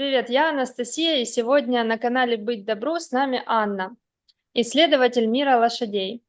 Привет, я Анастасия, и сегодня на канале «Быть добру» с нами Анна, исследователь мира лошадей.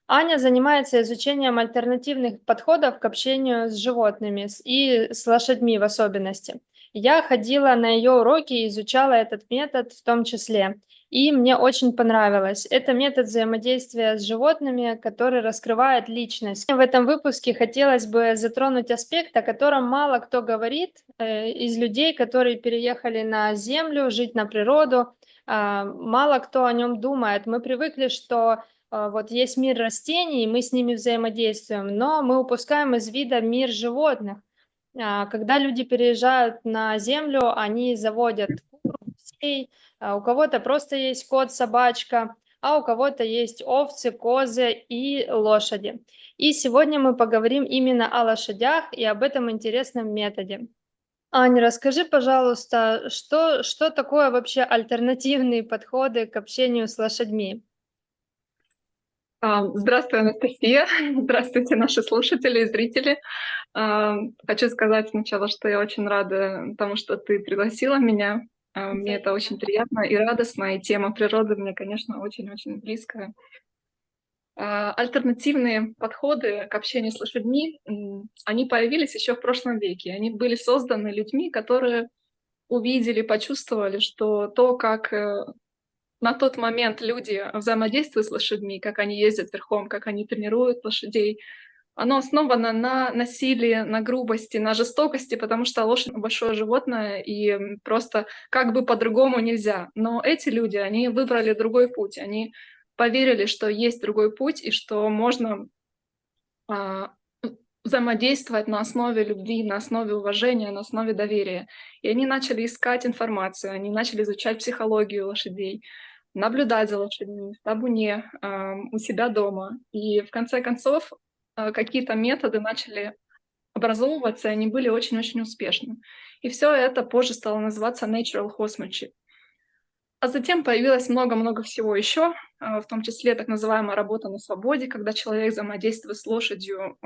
Аня занимается изучением альтернативных подходов к общению с животными и с лошадьми в особенности. Я ходила на ее уроки и изучала этот метод в том числе. И мне очень понравилось. Это метод взаимодействия с животными, который раскрывает личность. В этом выпуске хотелось бы затронуть аспект, о котором мало кто говорит из людей, которые переехали на землю, жить на природу. Мало кто о нем думает. Мы привыкли, что вот есть мир растений, мы с ними взаимодействуем, но мы упускаем из вида мир животных. Когда люди переезжают на землю, они заводят кур, гусей, у кого-то просто есть кот, собачка, а у кого-то есть овцы, козы и лошади. И сегодня мы поговорим именно о лошадях и об этом интересном методе. Аня, расскажи, пожалуйста, что такое вообще альтернативные подходы к общению с лошадьми? Здравствуй, Анастасия. Здравствуйте, наши слушатели и зрители. Хочу сказать сначала, что я очень рада тому, что ты пригласила меня. Мне это Взаимно. очень приятно и радостно, и тема природы мне, конечно, очень-очень близкая. Альтернативные подходы к общению с лошадьми, они появились еще в прошлом веке. Они были созданы людьми, которые увидели, почувствовали, что то, как на тот момент люди взаимодействуют с лошадьми, как они ездят верхом, как они тренируют лошадей, оно основано на насилии, на грубости, на жестокости, потому что лошадь — большое животное, и просто как бы по-другому нельзя. Но эти люди, они выбрали другой путь. Они поверили, что есть другой путь и что можно а, взаимодействовать на основе любви, на основе уважения, на основе доверия. И они начали искать информацию, они начали изучать психологию лошадей, наблюдать за лошадьми в табуне, у себя дома. И в конце концов, какие-то методы начали образовываться, и они были очень-очень успешны. И все это позже стало называться natural horsemanship. А затем появилось много-много всего еще, в том числе так называемая работа на свободе, когда человек взаимодействует с лошадью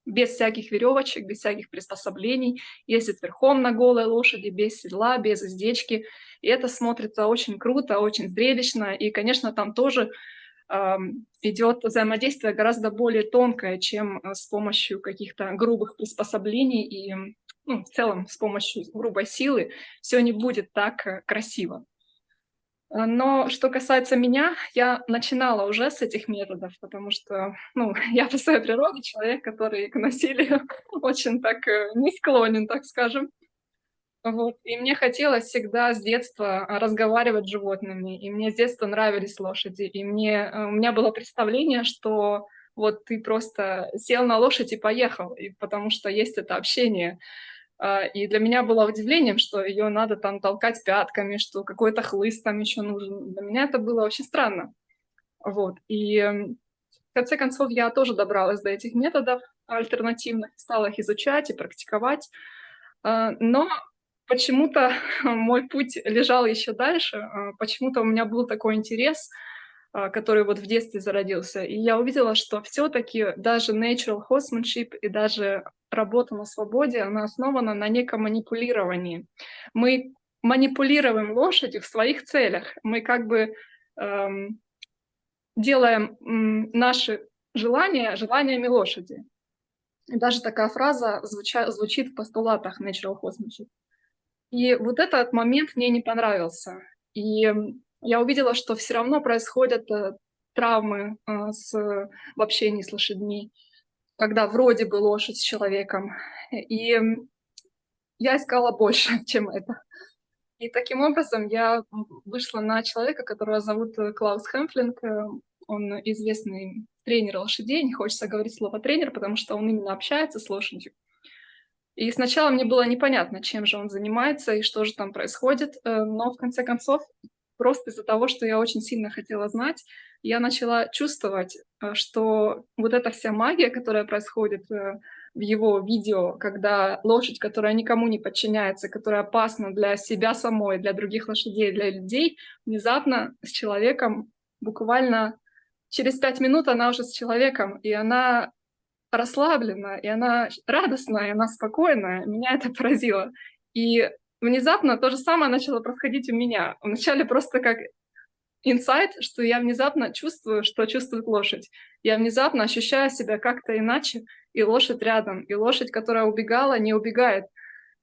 без всяких веревочек, без всяких приспособлений, ездит верхом на голой лошади, без седла, без уздечки. И это смотрится очень круто, очень зрелищно. И, конечно, там тоже идет взаимодействие гораздо более тонкое, чем с помощью каких-то грубых приспособлений и ну, в целом с помощью грубой силы все не будет так красиво. Но что касается меня, я начинала уже с этих методов, потому что, ну, я по своей природе человек, который к насилию очень так не склонен, так скажем. Вот. И мне хотелось всегда с детства разговаривать с животными, и мне с детства нравились лошади. И у меня было представление, что вот ты просто сел на лошадь и поехал, и потому что есть это общение. И для меня было удивлением, что ее надо там толкать пятками, что какой-то хлыст там еще нужен. Для меня это было очень странно. Вот. И в конце концов я тоже добралась до этих методов альтернативных, стала их изучать и практиковать. Но почему-то мой путь лежал еще дальше. Почему-то у меня был такой интерес, который вот в детстве зародился. И я увидела, что все-таки даже natural horsemanship и даже работа на свободе, она основана на неком манипулировании. Мы манипулируем лошадью в своих целях. Мы как бы эм, делаем наши желания желаниями лошади. И даже такая фраза звучит в постулатах natural horsemanship. И вот этот момент мне не понравился. И я увидела, что все равно происходят травмы в общении с лошадьми, когда вроде бы лошадь с человеком. И я искала больше, чем это. И таким образом я вышла на человека, которого зовут Клаус Хэмфлинг. Он известный тренер лошадей. Не хочется говорить слово тренер, потому что он именно общается с лошадью. И сначала мне было непонятно, чем же он занимается и что же там происходит, но в конце концов, просто из-за того, что я очень сильно хотела знать, я начала чувствовать, что вот эта вся магия, которая происходит в его видео, когда лошадь, которая никому не подчиняется, которая опасна для себя самой, для других лошадей, для людей, внезапно с человеком буквально через 5 минут она уже с человеком, и она расслаблена, и она радостная, и она спокойная. Меня это поразило. И внезапно то же самое начало происходить у меня. Вначале просто как инсайт, что я внезапно чувствую, что чувствует лошадь. Я внезапно ощущаю себя как-то иначе, и лошадь рядом, и лошадь, которая убегала, не убегает.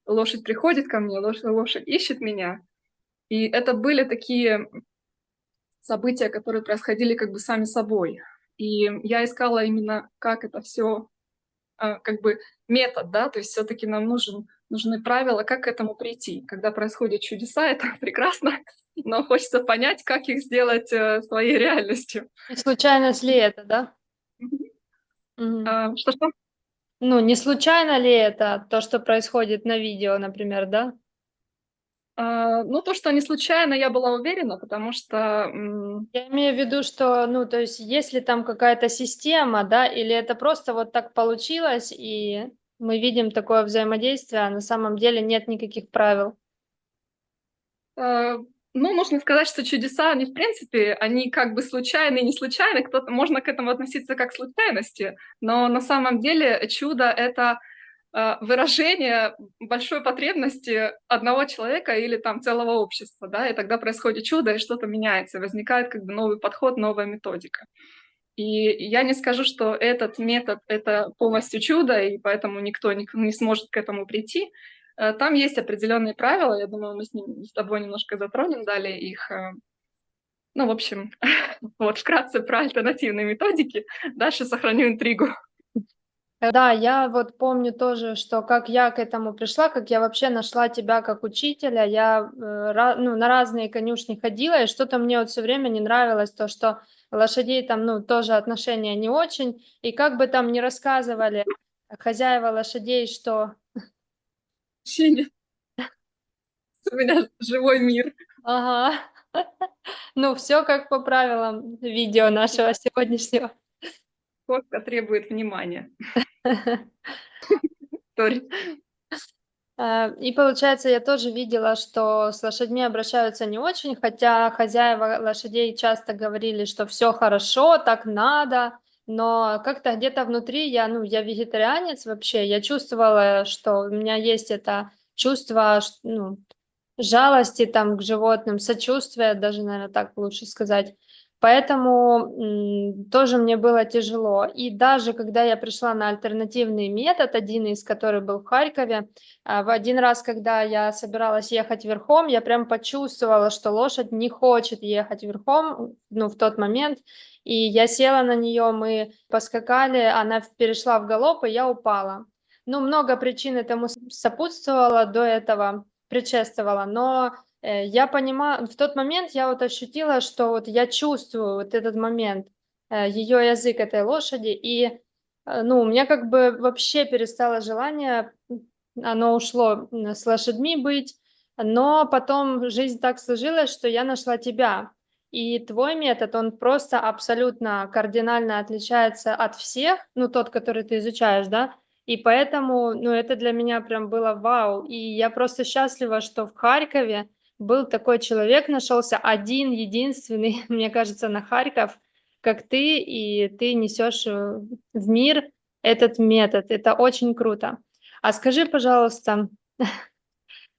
Лошадь приходит ко мне, лошадь ищет меня. И это были такие события, которые происходили как бы сами собой. И я искала именно, как это все, как бы метод, да, то есть все-таки нам нужны правила, как к этому прийти. Когда происходят чудеса, это прекрасно, но хочется понять, как их сделать своей реальностью. Не случайность ли это, да? Мгм. Мгм. Что-что? Ну, не случайно ли это то, что происходит на видео, например, да? Ну, то, что не случайно, я была уверена, потому что Я имею в виду, что, ну, то есть, есть ли там какая-то система, да, или это просто вот так получилось, и мы видим такое взаимодействие, а на самом деле нет никаких правил. Э, ну, можно сказать, что чудеса, они, в принципе, они как бы случайны и не случайны. Кто-то можно к этому относиться как к случайности, но на самом деле чудо — это, выражение большой потребности одного человека или там целого общества, да, и тогда происходит чудо, и что-то меняется, возникает как бы новый подход, новая методика. И я не скажу, что этот метод — это полностью чудо, и поэтому никто не сможет к этому прийти. Там есть определенные правила, я думаю, мы с тобой немножко затронем далее их. Ну, в общем, вот вкратце про альтернативные методики. Дальше сохраню интригу. Да, я вот помню тоже, что как я к этому пришла, как я вообще нашла тебя как учителя. Я, ну, на разные конюшни ходила, и что-то мне вот все время не нравилось, то, что лошадей там, ну, тоже отношения не очень. И как бы там ни рассказывали хозяева лошадей, что Ощущение, у меня живой мир. ага, ну, все как по правилам видео нашего сегодняшнего. Кошка требует внимания. Сори. И получается, я тоже видела, что с лошадьми обращаются не очень, хотя хозяева лошадей часто говорили, что все хорошо, так надо, но как-то где-то внутри я, ну, я вегетарианец вообще, я чувствовала, что у меня есть это чувство, ну, жалости там к животным, сочувствия, даже, наверное, так лучше сказать. Поэтому тоже мне было тяжело. И даже когда я пришла на альтернативный метод, один из которых был в Харькове, в один раз, когда я собиралась ехать верхом, я прям почувствовала, что лошадь не хочет ехать верхом, ну, в тот момент. И я села на нее, мы поскакали, она перешла в галоп, и я упала. Ну, много причин этому сопутствовало до этого, предшествовало, но я понимаю, в тот момент я вот ощутила, что вот я чувствую вот этот момент, ее язык этой лошади, и ну, у меня как бы вообще перестало желание, оно ушло с лошадьми быть, но потом жизнь так сложилась, что я нашла тебя. И твой метод, он просто абсолютно кардинально отличается от всех, ну, тот, который ты изучаешь, да, и поэтому, ну, это для меня прям было вау. И я просто счастлива, что в Харькове был такой человек, нашелся один, единственный, мне кажется, на Харьков, как ты, и ты несешь в мир этот метод. Это очень круто. А скажи, пожалуйста,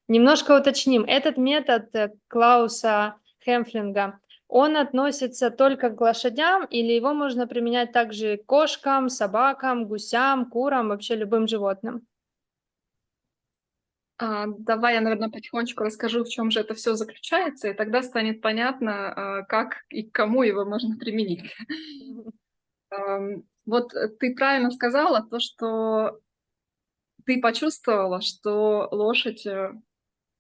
немножко уточним. Этот метод Клауса Хемфлинга, он относится только к лошадям или его можно применять также к кошкам, собакам, гусям, курам, вообще любым животным? Давай я, наверное, потихонечку расскажу, в чем же это все заключается, и тогда станет понятно, как и к кому его можно применить. Мгм. Вот ты правильно сказала то, что ты почувствовала, что лошадь,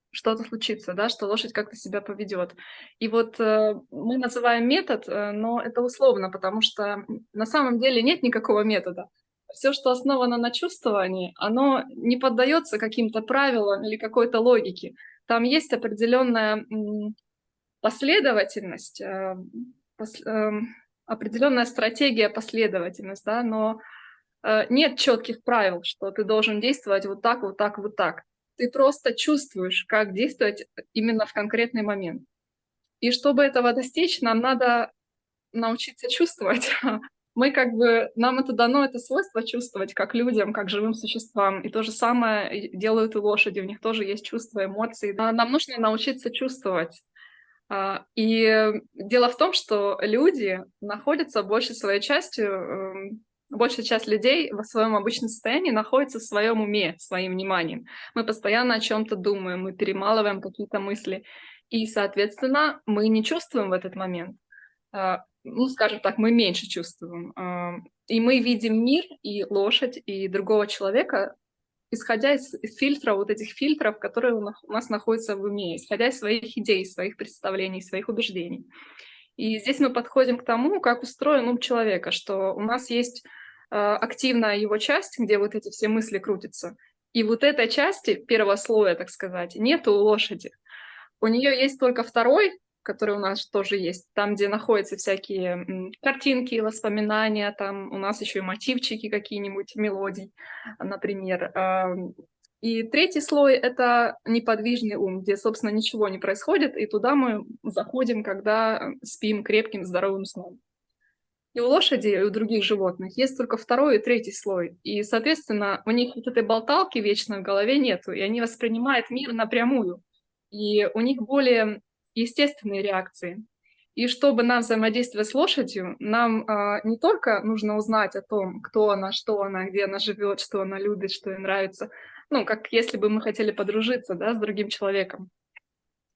что-то случится, да, что лошадь как-то себя поведет. И вот, мы называем метод, но это условно, потому что, на самом деле нет никакого метода. Все, что основано на чувствовании, оно не поддается каким-то правилам или какой-то логике. Там есть определенная, последовательность, определенная стратегия, последовательность, да, но нет четких правил, что ты должен действовать вот так, вот так, вот так. Ты просто чувствуешь, как действовать именно в конкретный момент. И чтобы этого достичь, нам надо научиться чувствовать. Мы как бы, нам это дано, это свойство чувствовать как людям, как живым существам. И то же самое делают и лошади, у них тоже есть чувства, эмоции. Нам нужно научиться чувствовать. И дело в том, что люди находятся большей своей частью, большая часть людей в своем обычном состоянии находится в своем уме, своим вниманием. Мы постоянно о чем-то думаем, мы перемалываем какие-то мысли, и, соответственно, мы не чувствуем в этот момент. Ну, скажем так, мы меньше чувствуем. И мы видим мир, и лошадь, и другого человека, исходя из фильтра, вот этих фильтров, которые у нас находятся в уме, исходя из своих идей, своих представлений, своих убеждений. И здесь мы подходим к тому, как устроен ум человека, что у нас есть активная его часть, где вот эти все мысли крутятся. И вот этой части, первого слоя, так сказать, нету у лошади. У нее есть только второй, который у нас тоже есть, там, где находятся всякие картинки, воспоминания, там у нас еще и мотивчики какие-нибудь, мелодий, например. И третий слой — это неподвижный ум, где, собственно, ничего не происходит, и туда мы заходим, когда спим крепким, здоровым сном. И у лошади, и у других животных есть только второй и третий слой. И, соответственно, у них вот этой болталки вечно в голове нету, и они воспринимают мир напрямую. И у них более естественные реакции. И чтобы нам взаимодействовать с лошадью, нам не только нужно узнать о том, кто она, что она, где она живет, что она любит, что ей нравится, ну, как если бы мы хотели подружиться, да, с другим человеком,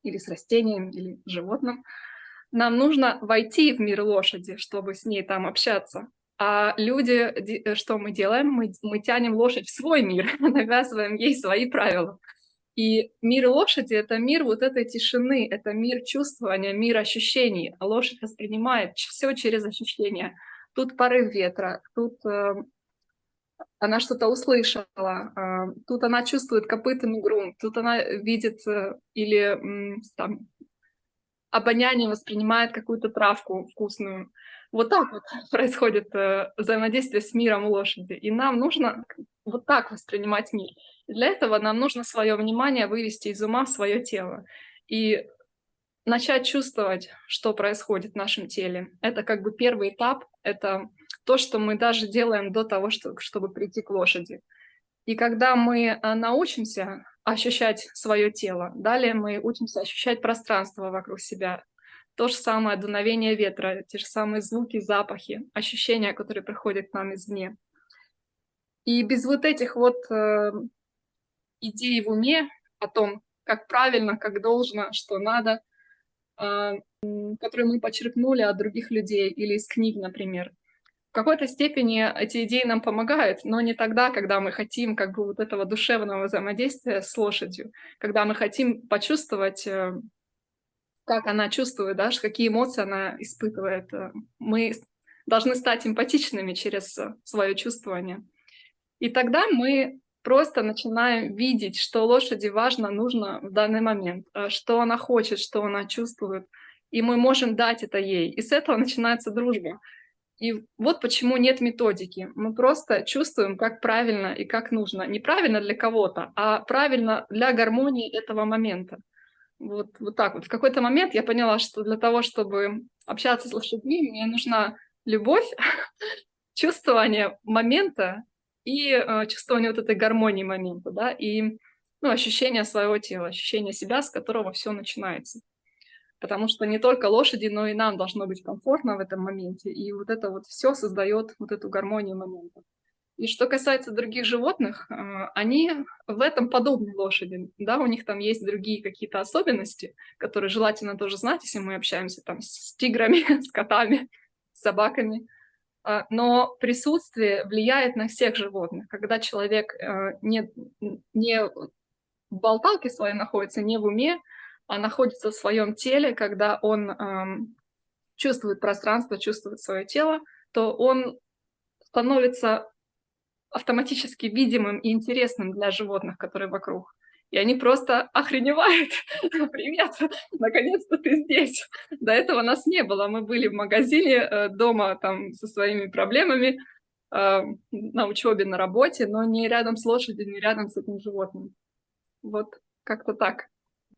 или с растением, или с животным. Нам нужно войти в мир лошади, чтобы с ней там общаться. А люди, что мы делаем? Мы тянем лошадь в свой мир, навязываем ей свои правила. И мир лошади — это мир вот этой тишины, это мир чувствования, мир ощущений. А лошадь воспринимает все через ощущения. Тут порыв ветра, тут она что-то услышала, тут она чувствует копытами грунт, тут она видит или там обоняние воспринимает какую-то травку вкусную. Вот так вот происходит взаимодействие с миром лошади. И нам нужно вот так воспринимать мир. И для этого нам нужно свое внимание вывести из ума в свое тело и начать чувствовать, что происходит в нашем теле. Это как бы первый этап, это то, что мы даже делаем до того, чтобы прийти к лошади. И когда мы научимся ощущать свое тело, далее мы учимся ощущать пространство вокруг себя. То же самое дуновение ветра, те же самые звуки, запахи, ощущения, которые приходят к нам извне. И без вот этих вот идей в уме о том, как правильно, как должно, что надо, которые мы почерпнули от других людей или из книг, например, в какой-то степени эти идеи нам помогают, но не тогда, когда мы хотим как бы вот этого душевного взаимодействия с лошадью, когда мы хотим почувствовать, как она чувствует, да, какие эмоции она испытывает. Мы должны стать эмпатичными через свое чувствование. И тогда мы просто начинаем видеть, что лошади важно, нужно в данный момент, что она хочет, что она чувствует, и мы можем дать это ей. И с этого начинается дружба. И вот почему нет методики. Мы просто чувствуем, как правильно и как нужно. Не правильно для кого-то, а правильно для гармонии этого момента. Вот так вот. В какой-то момент я поняла, что для того, чтобы общаться с лошадьми, мне нужна любовь, чувствование момента и чувствование вот этой гармонии момента, да, и ощущение своего тела, ощущение себя, с которого все начинается. Потому что не только лошади, но и нам должно быть комфортно в этом моменте. И вот это вот все создает вот эту гармонию момента. И что касается других животных, они в этом подобны лошади. Да, у них там есть другие какие-то особенности, которые желательно тоже знать, если мы общаемся там с тиграми, с котами, с собаками. Но присутствие влияет на всех животных. Когда человек не в болталке своей находится, не в уме, а находится в своем теле, когда он чувствует пространство, чувствует свое тело, то он становится автоматически видимым и интересным для животных, которые вокруг. И они просто охреневают. Привет, наконец-то ты здесь. До этого нас не было. Мы были в магазине, дома там со своими проблемами, на учебе, на работе, но не рядом с лошадью, не рядом с этим животным. Вот как-то так.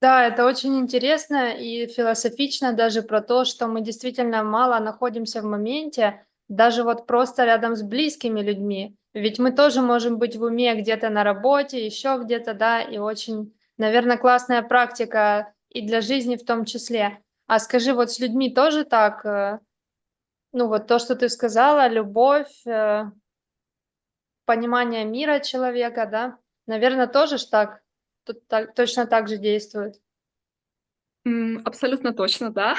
Да, это очень интересно и философично даже про то, что мы действительно мало находимся в моменте, даже вот просто рядом с близкими людьми. Ведь мы тоже можем быть в уме где-то на работе, еще где-то, да, и очень, наверное, классная практика и для жизни в том числе. А скажи, вот с людьми тоже так, ну вот то, что ты сказала, любовь, понимание мира человека, да, наверное, тоже ж так, тут так, точно так же действует. Абсолютно точно, да.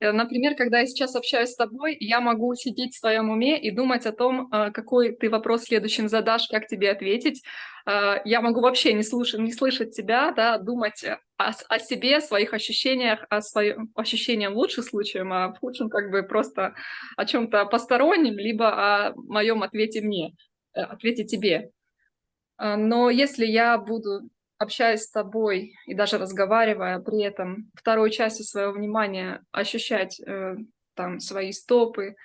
Например, когда я сейчас общаюсь с тобой, я могу сидеть в своем уме и думать о том, какой ты вопрос следующим задашь, как тебе ответить. Я могу вообще не слышать тебя, да, думать о себе, своих ощущениях, о своем ощущениях в лучшем случае, а в худшем как бы просто о чем-то постороннем, либо о моем ответе мне, ответе тебе. Но если я буду, общаясь с тобой и даже разговаривая, при этом второй частью своего внимания ощущать там свои стопы,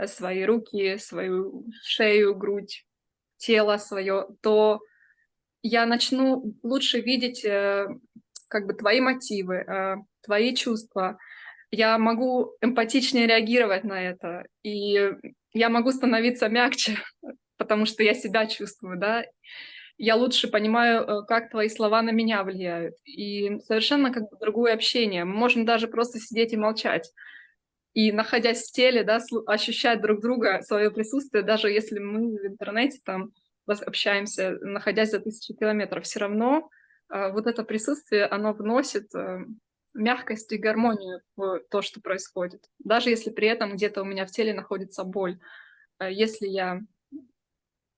свои руки, свою шею, грудь, тело свое, то я начну лучше видеть как бы твои мотивы, твои чувства. Я могу эмпатичнее реагировать на это, и я могу становиться мягче, потому что я себя чувствую, да, я лучше понимаю, как твои слова на меня влияют. И совершенно как бы другое общение. Мы можем даже просто сидеть и молчать. И находясь в теле, да, ощущать друг друга, свое присутствие, даже если мы в интернете там общаемся, находясь за тысячи километров, все равно вот это присутствие, оно вносит мягкость и гармонию в то, что происходит. Даже если при этом где-то у меня в теле находится боль. Если я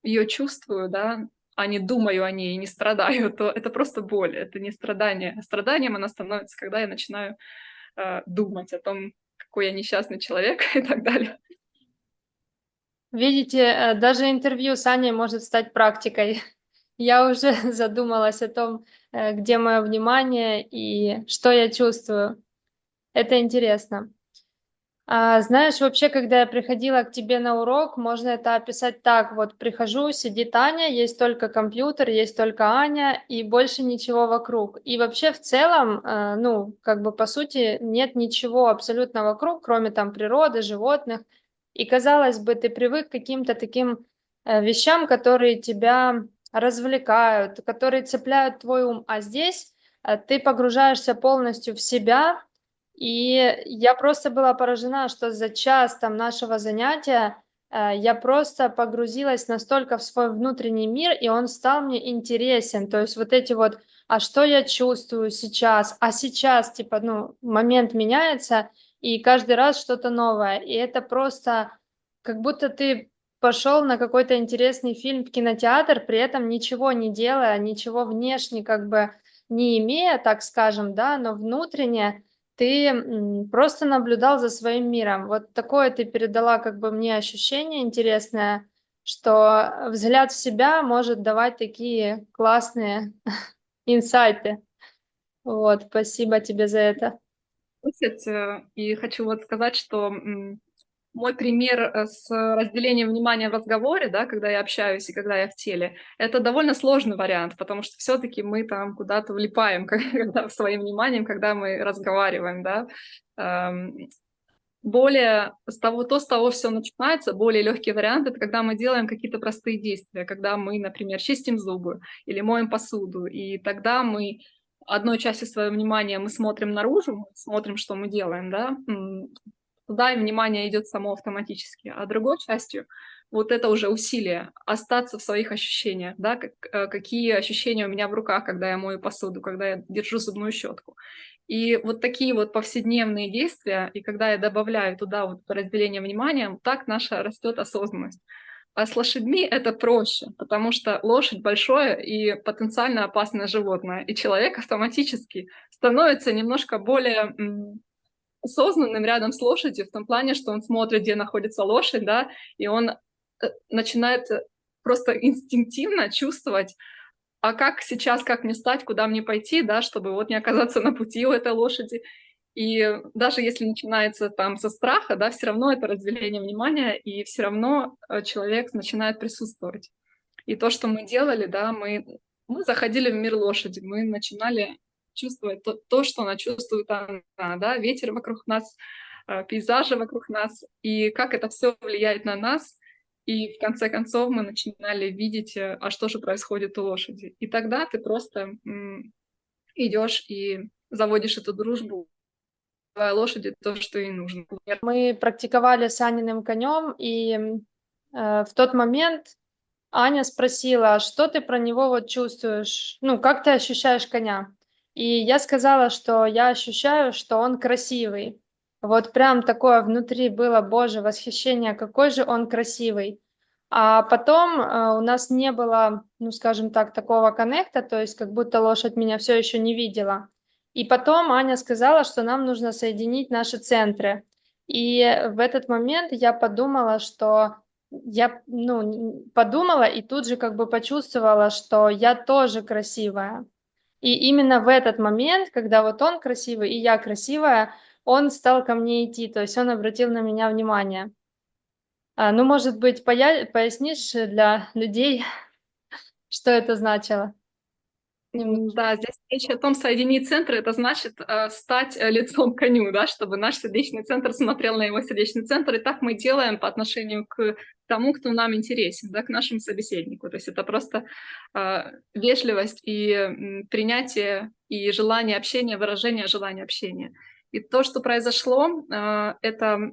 ее чувствую, да, а не думаю о ней и не страдаю, то это просто боль, это не страдание. Страданием она становится, когда я начинаю думать о том, какой я несчастный человек и так далее. Видите, даже интервью с Аней может стать практикой. Я уже задумалась о том, где мое внимание и что я чувствую. Это интересно. Знаешь, вообще, когда я приходила к тебе на урок, можно это описать так: вот прихожу, сидит Аня, есть только компьютер, есть только Аня и больше ничего вокруг. И вообще в целом, ну, как бы по сути нет ничего абсолютно вокруг, кроме там природы, животных. И казалось бы, ты привык к каким-то таким вещам, которые тебя развлекают, которые цепляют твой ум. А здесь ты погружаешься полностью в себя, и я просто была поражена, что за час там нашего занятия, я просто погрузилась настолько в свой внутренний мир, и он стал мне интересен. То есть вот эти вот: а что я чувствую сейчас? А сейчас, типа, ну, момент меняется, и каждый раз что-то новое. И это просто как будто ты пошел на какой-то интересный фильм в кинотеатр, при этом ничего не делая, ничего внешне как бы не имея, так скажем, да, но внутренне ты, просто наблюдал за своим миром. Вот такое ты передала как бы мне ощущение интересное, что взгляд в себя может давать такие классные инсайты. Вот, спасибо тебе за это. Слушать, и хочу вот сказать, что мой пример с разделением внимания в разговоре, да, когда я общаюсь и когда я в теле, это довольно сложный вариант, потому что все-таки мы там куда-то влипаем, когда своим вниманием, когда мы разговариваем, да. Ам, Более с того все начинается, более легкий вариант — это когда мы делаем какие-то простые действия, когда мы, например, чистим зубы или моем посуду, и тогда мы одной частью своего внимания мы смотрим наружу, мы смотрим, что мы делаем, да, туда и внимание идет само автоматически, а другой частью вот это уже усилие остаться в своих ощущениях, да, какие ощущения у меня в руках, когда я мою посуду, когда я держу зубную щетку. И вот такие вот повседневные действия, и когда я добавляю туда вот это разделение внимания, так наша растет осознанность. А с лошадьми это проще, потому что лошадь большое и потенциально опасное животное, и человек автоматически становится немножко более осознанным рядом с лошадью в том плане, что он смотрит, где находится лошадь, да, и он начинает просто инстинктивно чувствовать, а как сейчас, как мне стать, куда мне пойти, да, чтобы вот не оказаться на пути у этой лошади. И даже если начинается там со страха, да, все равно это разделение внимания, и все равно человек начинает присутствовать. И то, что мы делали, да, мы заходили в мир лошади, мы начинали чувствовать что она чувствует, да, ветер вокруг нас, пейзажи вокруг нас, и как это все влияет на нас. И в конце концов мы начинали видеть, а что же происходит у лошади. И тогда ты просто идешь и заводишь эту дружбу, давая лошади то, что ей нужно. Например, Мы практиковали с Аниным конем, и в тот момент Аня спросила: "А что ты про него вот чувствуешь? Ну, как ты ощущаешь коня?" И я сказала, что я ощущаю, что он красивый. Вот прям такое внутри было: "Боже, восхищение, какой же он красивый". А потом, у нас не было, ну, скажем так, такого коннекта, то есть как будто лошадь меня все еще не видела. И потом Аня сказала, что нам нужно соединить наши центры. И в этот момент я подумала, что я, ну, подумала и тут же как бы почувствовала, что я тоже красивая. И именно в этот момент, когда вот он красивый и я красивая, он стал ко мне идти, то есть он обратил на меня внимание. Ну, может быть, пояснишь для людей, что это значило? Немножко. Да, здесь речь о том, соединить центры, это значит стать лицом к коню, да, чтобы наш сердечный центр смотрел на его сердечный центр, и так мы делаем по отношению к тому, кто нам интересен, да, к нашему собеседнику. То есть это просто вежливость и принятие и желание общения, выражение желания общения. И то, что произошло, это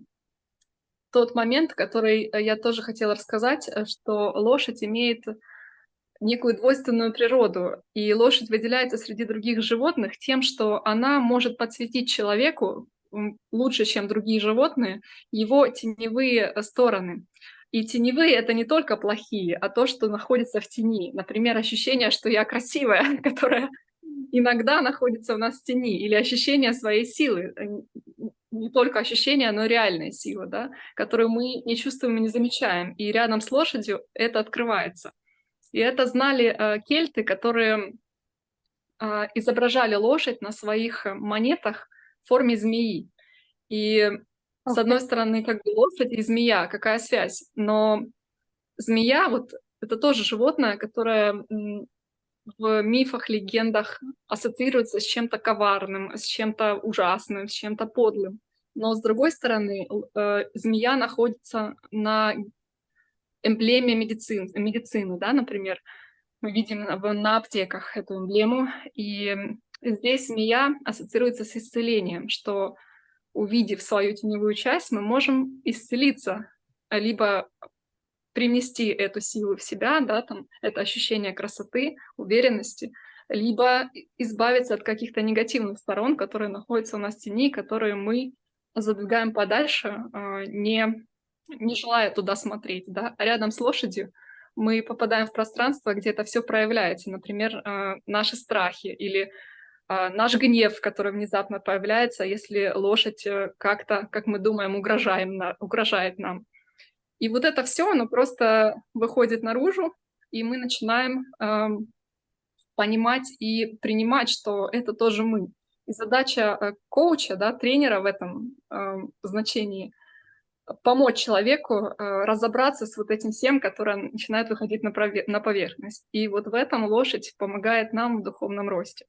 тот момент, который я тоже хотела рассказать, что лошадь имеет некую двойственную природу. И лошадь выделяется среди других животных тем, что она может подсветить человеку лучше, чем другие животные, его теневые стороны. И теневые — это не только плохие, а то, что находится в тени. Например, ощущение, что я красивая, которое иногда находится у нас в тени, или ощущение своей силы. Не только ощущение, но и реальная сила, да, которую мы не чувствуем и не замечаем. И рядом с лошадью это открывается. И это знали кельты, которые изображали лошадь на своих монетах в форме змеи. И с Ух ты. одной стороны, как бы лошадь и змея, какая связь? Но змея, вот это тоже животное, которое в мифах, легендах ассоциируется с чем-то коварным, с чем-то ужасным, с чем-то подлым. Но с другой стороны, змея находится на эмблеме медицины, да, например. Мы видим на аптеках эту эмблему, и здесь змея ассоциируется с исцелением, что, увидев свою теневую часть, мы можем исцелиться, либо привнести эту силу в себя, да, там, это ощущение красоты, уверенности, либо избавиться от каких-то негативных сторон, которые находятся у нас в тени, которые мы задвигаем подальше, не желая туда смотреть, да. А рядом с лошадью мы попадаем в пространство, где это все проявляется. Например, наши страхи или наш гнев, который внезапно появляется, если лошадь как-то, как мы думаем, угрожает нам. И вот это все, оно просто выходит наружу, и мы начинаем понимать и принимать, что это тоже мы. И задача коуча, да, тренера в этом значении — помочь человеку разобраться с вот этим всем, которое начинает выходить на поверхность. И вот в этом лошадь помогает нам в духовном росте.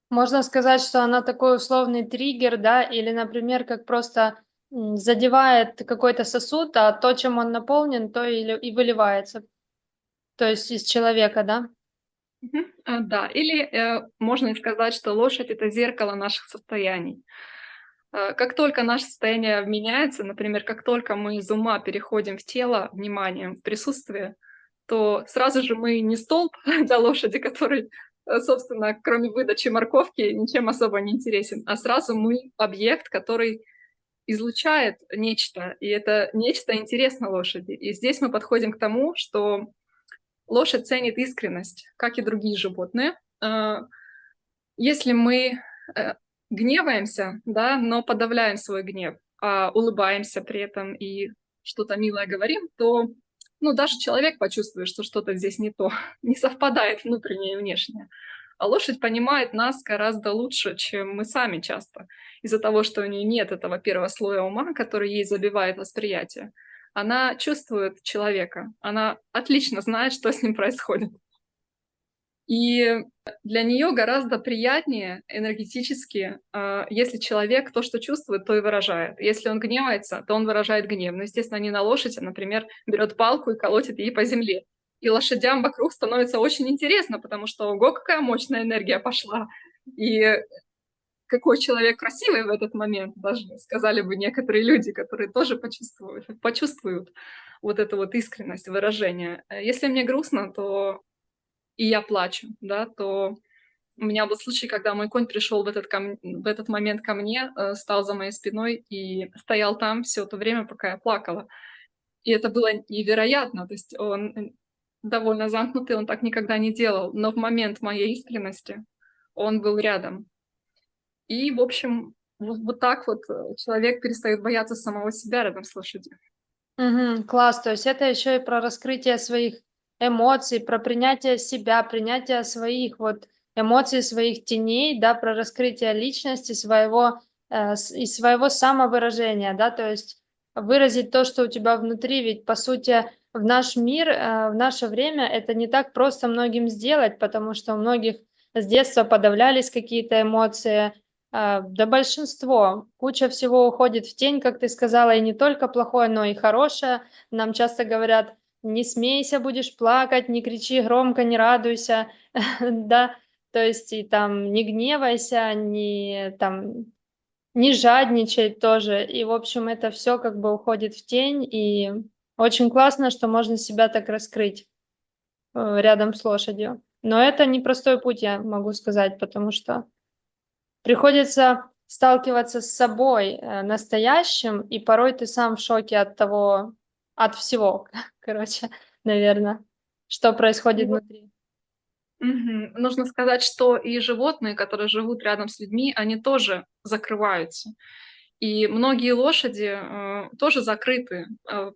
Можно сказать, что она такой условный триггер, да, или, например, как просто задевает какой-то сосуд, а то, чем он наполнен, то и выливается, то есть из человека, да? Мгм. Да, или можно и сказать, что лошадь — это зеркало наших состояний. Как только наше состояние меняется, например, как только мы из ума переходим в тело вниманием, в присутствие, то сразу же мы не столб для лошади, который, собственно, кроме выдачи морковки, ничем особо не интересен, а сразу мы объект, который излучает нечто, и это нечто интересно лошади. И здесь мы подходим к тому, что лошадь ценит искренность, как и другие животные. Если мы гневаемся, да, но подавляем свой гнев, улыбаемся при этом и что-то милое говорим, то, ну, даже человек почувствует, что что-то здесь не то, не совпадает внутреннее и внешнее. А лошадь понимает нас гораздо лучше, чем мы сами часто, из-за того, что у нее нет этого первого слоя ума, который ей забивает восприятие. Она чувствует человека, она отлично знает, что с ним происходит. И для нее гораздо приятнее энергетически, если человек то, что чувствует, то и выражает. Если он гневается, то он выражает гнев. Но, естественно, не на лошадь, а, например, берет палку и колотит ей по земле. И лошадям вокруг становится очень интересно, потому что, ого, какая мощная энергия пошла. И какой человек красивый в этот момент, даже сказали бы некоторые люди, которые тоже почувствуют вот эту вот искренность выражения. Если мне грустно, то и я плачу, да, то у меня был случай, когда мой конь пришел в этот момент ко мне, стал за моей спиной и стоял там все то время, пока я плакала. И это было невероятно. То есть он довольно замкнутый, он так никогда не делал. Но в момент моей искренности он был рядом. И, в общем, вот так вот человек перестает бояться самого себя рядом с лошадью. Мгм. Класс. То есть это еще и про раскрытие своих эмоций, про принятие себя, принятие своих вот эмоций, своих теней, да, про раскрытие личности своего, и своего самовыражения, да, то есть выразить то, что у тебя внутри, ведь по сути в наш мир, в наше время это не так просто многим сделать, потому что у многих с детства подавлялись какие-то эмоции, да большинство. Куча всего уходит в тень, как ты сказала, и не только плохое, но и хорошее. Нам часто говорят: "Не смейся, будешь плакать, не кричи громко, не радуйся". Да, то есть и там не гневайся, не жадничай тоже. И, в общем, это все как бы уходит в тень, и очень классно, что можно себя так раскрыть, рядом с лошадью. Но это непростой путь, я могу сказать, потому что приходится сталкиваться с собой, настоящим, и порой ты сам в шоке от того, от всего, короче, наверно, что происходит Ну, внутри. нужно сказать, что и животные, которые живут рядом с людьми, они тоже закрываются. И многие лошади, тоже закрыты.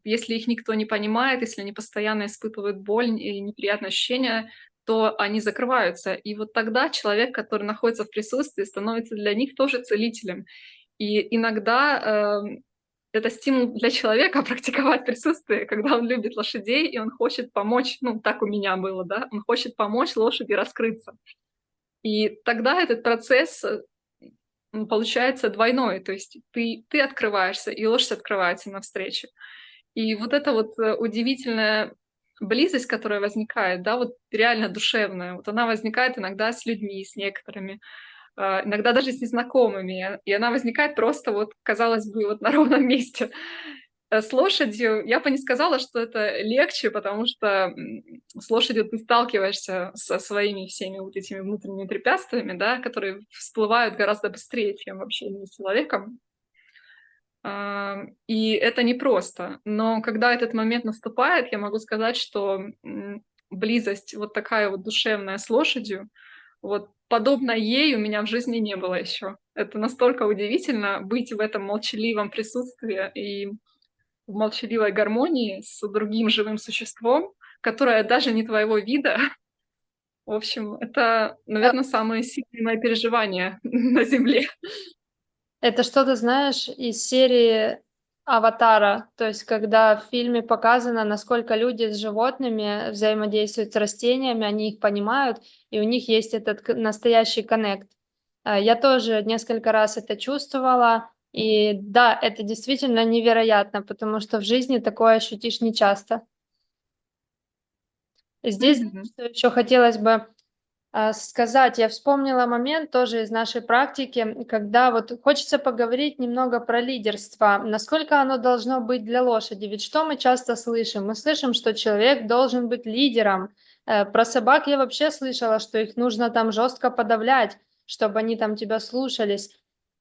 Если их никто не понимает, если они постоянно испытывают боль и неприятные ощущения, то они закрываются. И вот тогда человек, который находится в присутствии, становится для них тоже целителем. И иногда, это стимул для человека практиковать присутствие, когда он любит лошадей и он хочет помочь, ну, так у меня было, да, он хочет помочь лошади раскрыться. И тогда этот процесс, получается двойной. То есть ты открываешься, и лошадь открывается навстречу. И вот эта вот, удивительная близость, которая возникает, да, вот реально душевная, вот она возникает иногда с людьми, с некоторыми, иногда даже с незнакомыми. И она возникает просто вот, казалось бы, вот на ровном месте. С лошадью я бы не сказала, что это легче, потому что, с лошадью ты сталкиваешься со своими всеми вот этими внутренними препятствиями, да, которые всплывают гораздо быстрее, чем в общении с человеком. И это непросто. Но когда этот момент наступает, я могу сказать, что, близость вот такая вот душевная с лошадью, вот подобно ей у меня в жизни не было еще. Это настолько удивительно быть в этом молчаливом присутствии и в молчаливой гармонии с другим живым существом, которое даже не твоего вида. В общем, это, Э, наверное, самые сильные мои переживания на Земле. это что-то, знаешь, из серии "Аватара", то есть когда в фильме показано, насколько люди с животными взаимодействуют, с растениями, они их понимают, и у них есть этот настоящий коннект. Я тоже несколько раз это чувствовала. И да, это действительно невероятно, потому что в жизни такое ощутишь нечасто. Здесь, знаешь, Мгм. что еще хотелось бы сказать? Я вспомнила момент тоже из нашей практики, когда вот хочется поговорить немного про лидерство. Насколько оно должно быть для лошади? Ведь что мы часто слышим? Мы слышим, что человек должен быть лидером. Про собак я вообще слышала, что их нужно там жестко подавлять, чтобы они там тебя слушались.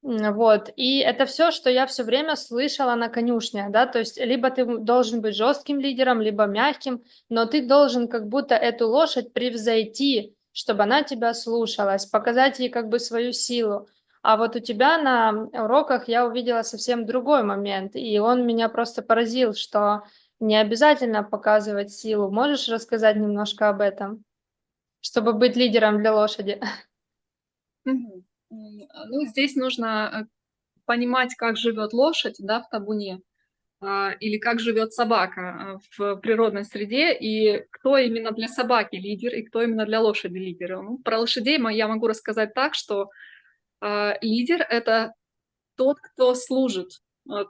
Вот. И это все, что я все время слышала на конюшнях, да, то есть либо ты должен быть жестким лидером, либо мягким, но ты должен как будто эту лошадь превзойти, чтобы она тебя слушалась, показать ей как бы свою силу. А вот у тебя на уроках я увидела совсем другой момент, и он меня просто поразил, что не обязательно показывать силу. Можешь рассказать немножко об этом, чтобы быть лидером для лошади? Мгм. Ну, здесь нужно, понимать, как живет лошадь, да, в табуне. или как живет собака в природной среде, и кто именно для собаки лидер, и кто именно для лошади лидер. Ну, про лошадей я могу рассказать так, что лидер — это тот, кто служит,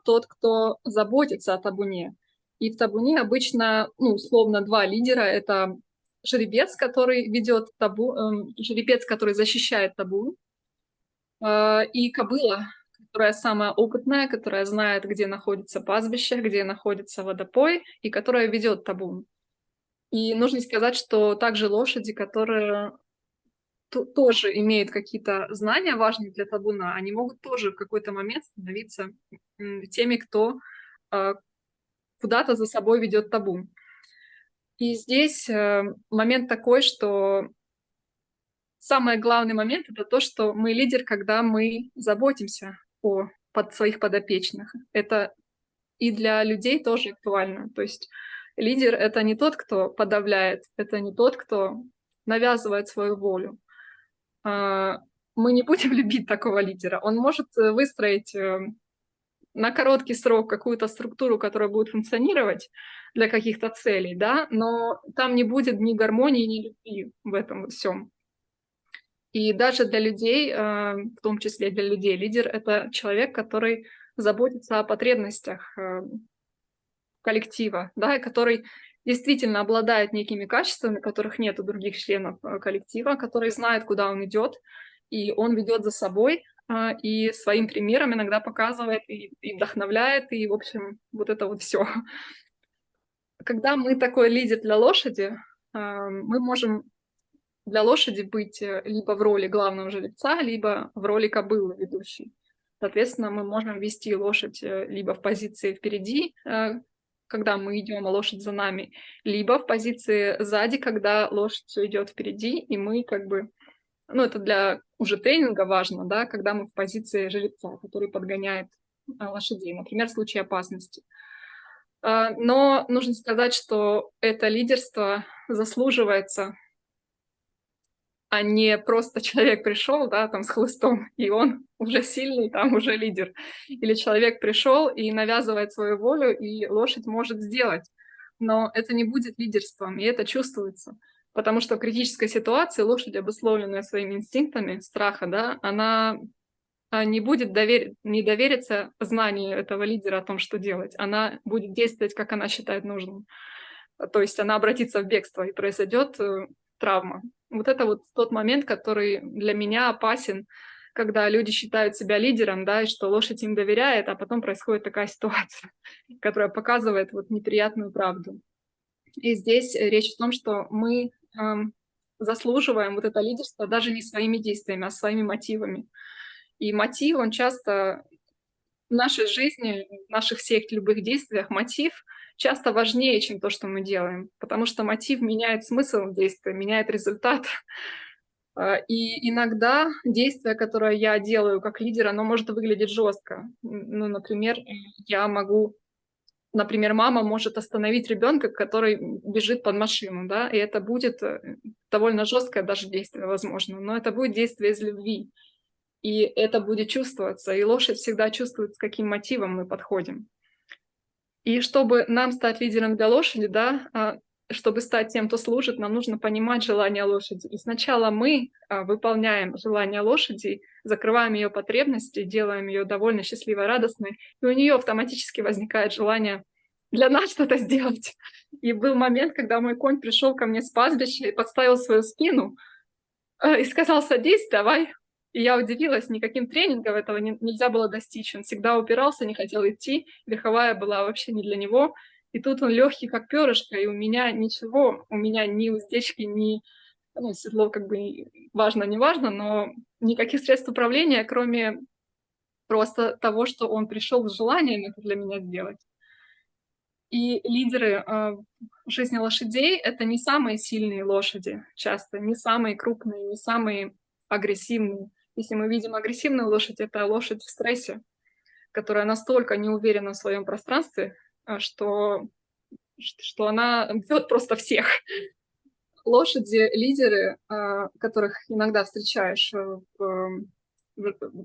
тот, кто заботится о табуне. И в табуне обычно, ну, условно, два лидера — это жеребец, который ведет жеребец, который защищает табун, и кобыла, которая самая опытная, которая знает, где находится пастбище, где находится водопой, и которая ведет табун. И нужно сказать, что также лошади, которые тоже имеют какие-то знания важные для табуна, они могут тоже в какой-то момент становиться теми, кто куда-то за собой ведет табун. И здесь момент такой, что самый главный момент — это то, что мы лидер, когда мы заботимся о своих подопечных. Это и для людей тоже актуально. То есть лидер — это не тот, кто подавляет, это не тот, кто навязывает свою волю. Мы не будем любить такого лидера. Он может выстроить на короткий срок какую-то структуру, которая будет функционировать для каких-то целей, да, но там не будет ни гармонии, ни любви в этом всем. И даже для людей, в том числе для людей, лидер — это человек, который заботится о потребностях коллектива, да, и который действительно обладает некими качествами, которых нет у других членов коллектива, который знает, куда он идет, и он ведет за собой, и своим примером иногда показывает и вдохновляет, и, в общем, вот это вот все. Когда мы такой лидер для лошади, мы можем для лошади быть либо в роли главного жеребца, либо в роли кобылы ведущей. Соответственно, мы можем вести лошадь либо в позиции впереди, когда мы идем, а лошадь за нами, либо в позиции сзади, когда лошадь все идет впереди, и мы как бы, ну, это для уже тренинга важно, да, когда мы в позиции жеребца, который подгоняет лошадей, например, в случае опасности. Но нужно сказать, что это лидерство заслуживается, а не просто человек пришел, да, там с хлыстом, и он уже сильный, там уже лидер. Или человек пришел и навязывает свою волю, и лошадь может сделать. Но это не будет лидерством, и это чувствуется. Потому что в критической ситуации лошадь, обусловленная своими инстинктами страха, да, она не будет не довериться знанию этого лидера о том, что делать. Она будет действовать, как она считает нужным. То есть она обратится в бегство, и произойдет травма. Вот это вот тот момент, который для меня опасен, когда люди считают себя лидером, да, и что лошадь им доверяет, а потом происходит такая ситуация, которая показывает вот неприятную правду. И здесь речь в том, что мы заслуживаем вот это лидерство даже не своими действиями, а своими мотивами. И мотив, он часто в нашей жизни, в наших всех любых действиях, мотив часто важнее, чем то, что мы делаем, потому что мотив меняет смысл действия, меняет результат. И иногда действие, которое я делаю как лидер, оно может выглядеть жестко. Ну, например, мама может остановить ребенка, который бежит под машину, да, и это будет довольно жесткое даже действие, возможно, но это будет действие из любви, и это будет чувствоваться, и лошадь всегда чувствует, с каким мотивом мы подходим. И чтобы нам стать лидером для лошади, да, чтобы стать тем, кто служит, нам нужно понимать желания лошади. И сначала мы выполняем желания лошади, закрываем ее потребности, делаем ее довольно счастливой, радостной, и у нее автоматически возникает желание для нас что-то сделать. И был момент, когда мой конь пришел ко мне с пастбища и подставил свою спину и сказал: «Садись, давай». И я удивилась, никаким тренингом этого нельзя было достичь. Он всегда упирался, не хотел идти, верховая была вообще не для него. И тут он легкий, как перышко, и у меня ничего, у меня ни уздечки, ни седло, как бы важно, не важно, но никаких средств управления, кроме просто того, что он пришел с желанием это для меня сделать. И лидеры в жизни лошадей — это не самые сильные лошади, часто не самые крупные, не самые агрессивные. Если мы видим агрессивную лошадь, это лошадь в стрессе, которая настолько не уверена в своем пространстве, что она бьет просто всех. Лошади-лидеры, которых иногда встречаешь в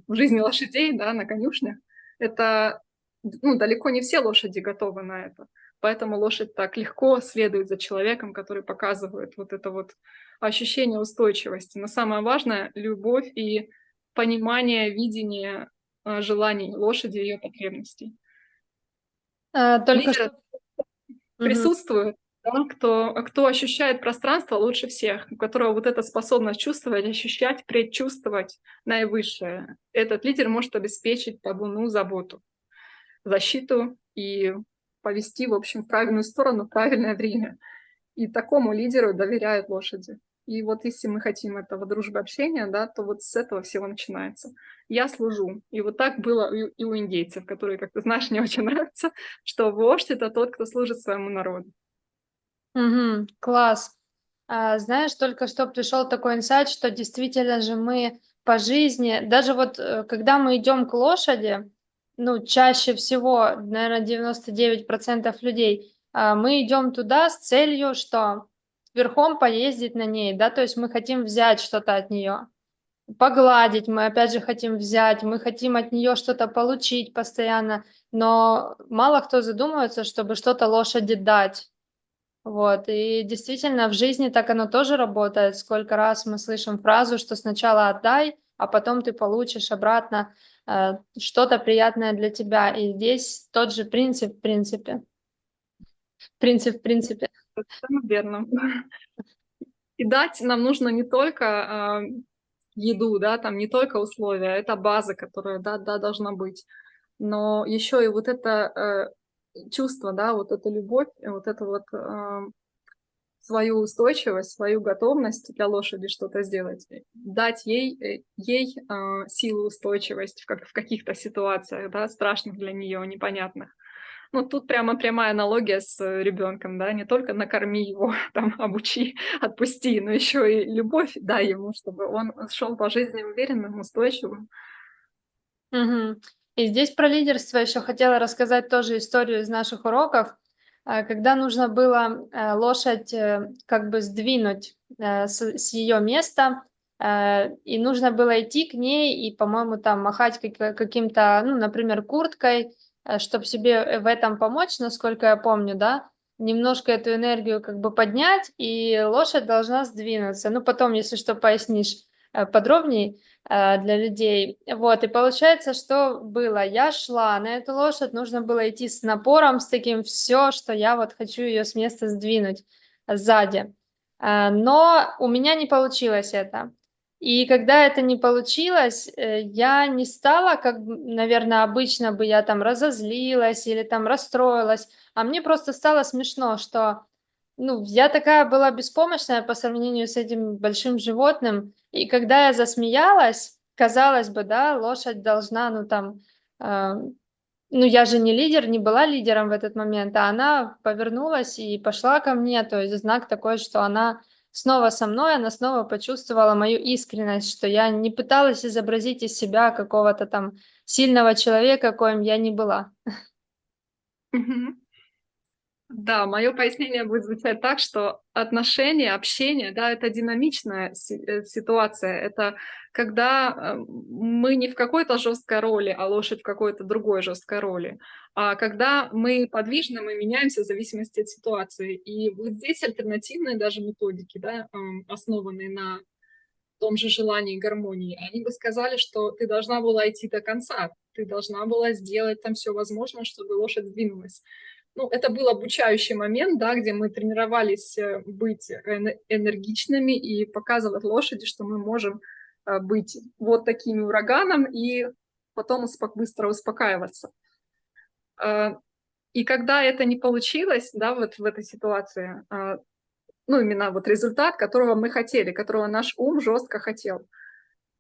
жизни лошадей, да, на конюшнях, это ну, далеко не все лошади готовы на это. Поэтому лошадь так легко следует за человеком, который показывает вот это вот ощущение устойчивости. Но самое важное — любовь и понимание, видение желаний лошади и ее потребностей. Только Лидеры что... Мгм. присутствуют, да, кто ощущает пространство лучше всех, у которого вот эта способность чувствовать, ощущать, предчувствовать наивысшее. Этот лидер может обеспечить табуну заботу, защиту и повести, в общем, в правильную сторону в правильное время. И такому лидеру доверяют лошади. И вот если мы хотим этого дружбы, общения, да, то вот с этого всего начинается. Я служу. И вот так было и у индейцев, которые, как ты знаешь, мне очень нравится, что вождь — это тот, кто служит своему народу. Мгм. Класс. Знаешь, только что пришел такой инсайт, что действительно же мы по жизни, даже вот когда мы идем к лошади, ну, чаще всего, наверное, 99% людей, мы идем туда с целью, что верхом поездить на ней, да, то есть мы хотим взять что-то от нее, погладить, мы опять же хотим взять, мы хотим от нее что-то получить постоянно, но мало кто задумывается, чтобы что-то лошади дать. Вот, и действительно, в жизни так оно тоже работает. Сколько раз мы слышим фразу, что сначала отдай, а потом ты получишь обратно что-то приятное для тебя. И здесь тот же принцип, в принципе. Принцип, в принципе. Совершенно верно. И дать нам нужно не только еду, да, там не только условия, это база, которая, да, да, должна быть, но еще и вот это чувство, да, вот эта любовь, вот это вот свою устойчивость, свою готовность для лошади что-то сделать, дать ей силу, устойчивость в каких-то ситуациях, да, страшных для нее, непонятных. Ну, тут прямо прямая аналогия с ребенком, да, не только накорми его, там, обучи, отпусти, но еще и любовь дай ему, чтобы он шел по жизни уверенным, устойчивым. Мгм. И здесь про лидерство еще хотела рассказать тоже историю из наших уроков, когда нужно было лошадь как бы сдвинуть с ее места, и нужно было идти к ней и, по-моему, там махать каким-то, ну, например, курткой, чтобы себе в этом помочь, насколько я помню, да, немножко эту энергию как бы поднять, и лошадь должна сдвинуться. Ну, потом, если что, пояснишь подробнее для людей. Вот, и получается, что было? Я шла на эту лошадь, нужно было идти с напором, с таким все, что я вот хочу ее с места сдвинуть сзади. Но у меня не получилось это. И когда это не получилось, я не стала, как, наверное, обычно бы я там разозлилась или там расстроилась, а мне просто стало смешно, что, ну, я такая была беспомощная по сравнению с этим большим животным, и когда я засмеялась, казалось бы, да, лошадь должна, ну, там, а, ну, я же не лидер, не была лидером в этот момент, а она повернулась и пошла ко мне, то есть знак такой, что она снова со мной, она снова почувствовала мою искренность, что я не пыталась изобразить из себя какого-то там сильного человека, коим я не была. Мгм. Да, мое пояснение будет звучать так, что отношения, общение, да, это динамичная ситуация. Это когда мы не в какой-то жесткой роли, а лошадь в какой-то другой жесткой роли. А когда мы подвижны, мы меняемся в зависимости от ситуации. И вот здесь альтернативные даже методики, да, основанные на том же желании и гармонии, они бы сказали, что ты должна была идти до конца, ты должна была сделать там все возможное, чтобы лошадь сдвинулась. Ну, это был обучающий момент, да, где мы тренировались быть энергичными и показывать лошади, что мы можем быть вот таким ураганом и потом быстро успокаиваться. А, И когда это не получилось, да, вот в этой ситуации, ну, именно вот результат, которого мы хотели, которого наш ум жестко хотел,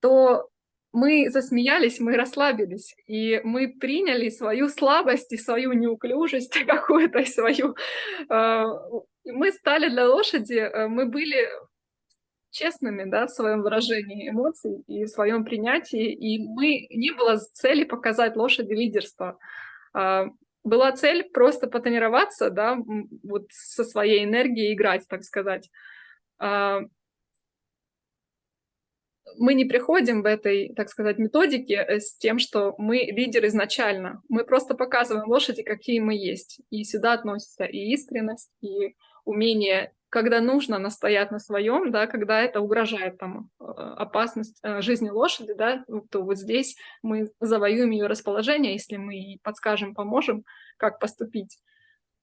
то мы засмеялись, мы расслабились, и мы приняли свою слабость и свою неуклюжесть какую-то, и свою... Мы стали для лошади, мы были честными, да, в своем выражении эмоций и в своем принятии, и мы не было цели показать лошади лидерство. А, Была цель просто потренироваться, да, вот со своей энергией играть, так сказать. А, мы не приходим в этой, так сказать, методике с тем, что мы лидер изначально. Мы просто показываем лошади, какие мы есть. И сюда относится и искренность, и умение, когда нужно, настоять на своем, да, когда это угрожает там опасность жизни лошади, да, то вот здесь мы завоюем ее расположение, если мы ей подскажем, поможем, как поступить.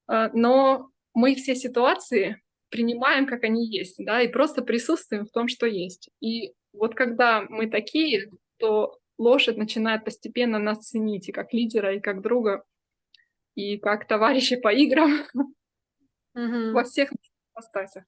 Но мы все ситуации принимаем, как они есть, да, и просто присутствуем в том, что есть. И вот когда мы такие, то лошадь начинает постепенно нас ценить и как лидера, и как друга, и как товарища по играм во Мгм. всех ипостасях.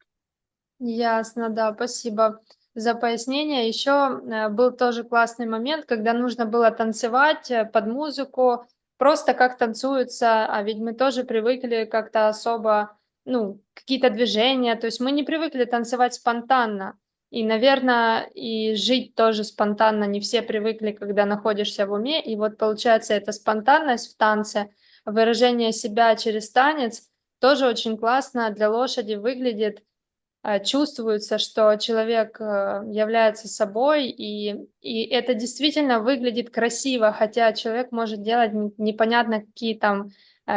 Ясно, да, спасибо за пояснение. Еще был тоже классный момент, когда нужно было танцевать под музыку, просто как танцуется, а ведь мы тоже привыкли как-то особо, ну, какие-то движения, то есть мы не привыкли танцевать спонтанно. И, наверное, и жить тоже спонтанно не все привыкли, когда находишься в уме. И вот получается эта спонтанность в танце, выражение себя через танец тоже очень классно для лошади выглядит. Чувствуется, что человек, является собой, и это действительно выглядит красиво, хотя человек может делать непонятно какие там,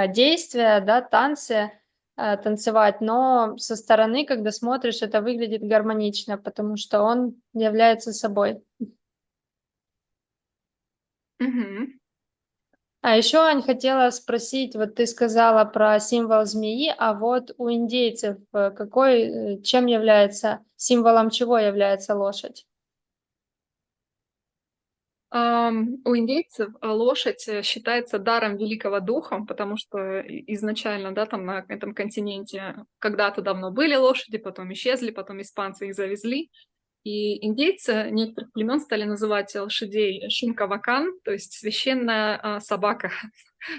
действия, да, танцы, танцевать, но со стороны, когда смотришь, это выглядит гармонично, потому что он является собой. Мгм. А еще, Ань, хотела спросить, вот ты сказала про символ змеи, а вот у индейцев, чем является, символом чего является лошадь? У индейцев лошадь считается даром великого духа, потому что изначально, да, там на этом континенте когда-то давно были лошади, потом исчезли, потом испанцы их завезли. И индейцы некоторых племен стали называть лошадей шинкавакан, то есть священная собака,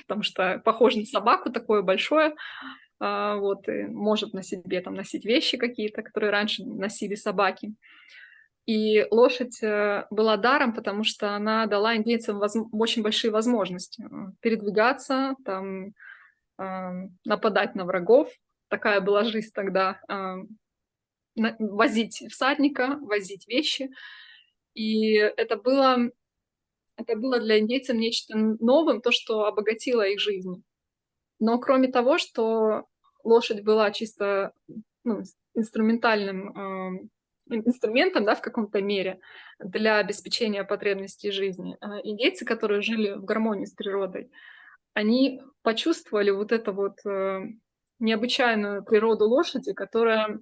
потому что похоже на собаку, такое большое, вот, и может на себе там носить вещи какие-то, которые раньше носили собаки. И лошадь была даром, потому что она дала индейцам очень большие возможности передвигаться, там, нападать на врагов. Такая была жизнь тогда. Возить всадника, возить вещи. И это было для индейцев нечто новым, то, что обогатило их жизнь. Но кроме того, что лошадь была чисто, ну, инструментальным инструментом, да, в каком-то мере для обеспечения потребностей жизни, индейцы, которые жили в гармонии с природой, они почувствовали вот эту вот необычайную природу лошади, которая